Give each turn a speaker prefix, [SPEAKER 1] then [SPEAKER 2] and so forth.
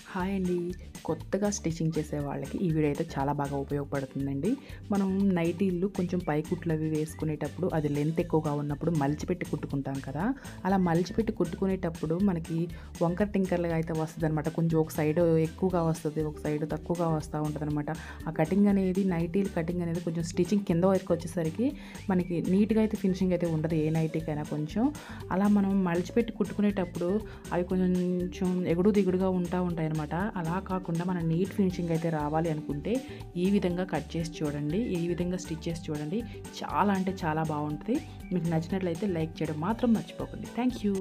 [SPEAKER 1] Hi అండి. కొత్తగా stitching చేసే వాళ్ళకి ఈ వీడియో అయితే చాలా బాగా ఉపయోగపడుతుందండి. మనం నైటీలు కొంచెం పై కుట్లు అవి వేసుకునేటప్పుడు అది లెంత్ ఎక్కువగా ఉన్నప్పుడు మలిచిపెట్టి కుట్టుకుంటాం కదా! అలా మలిచిపెట్టి కుట్టుకునేటప్పుడు మనకి వంకర టింకర్‌లుగా అయితే వస్తదనమాట. కొంచెం ఒక సైడ్ ఎక్కువగా వస్తది. ఒక సైడ్ తక్కువగా వస్తా ఉంటదనమాట. ఆ కటింగ్ అనేది నైటీలు కటింగ్ అనేది కొంచెం స్టిచ్చింగ్ కింద వరకు వచ్చేసరికి మనకి నీట్‌గా అయితే ఫినిషింగ్ అయితే ఉండదు ఏ నైటీకైనా కొంచెం. అలా మనం మలిచిపెట్టి కుట్టుకునేటప్పుడు అవి కొంచెం ఎగుడు దిగుడుగా ఉంటాయన్నమాట. అలా కాకుండా మన నీట్ ఫినిషింగ్ అయితే రావాలి అనుకుంటే ఈ విధంగా కట్ చేసి చూడండి. ఈ విధంగా స్టిచ్ చేసి చూడండి. చాలా అంటే చాలా బాగుంటుంది. మీకు నచ్చినట్లయితే లైక్ చేయడం మాత్రం మర్చిపోకండి. Thank you.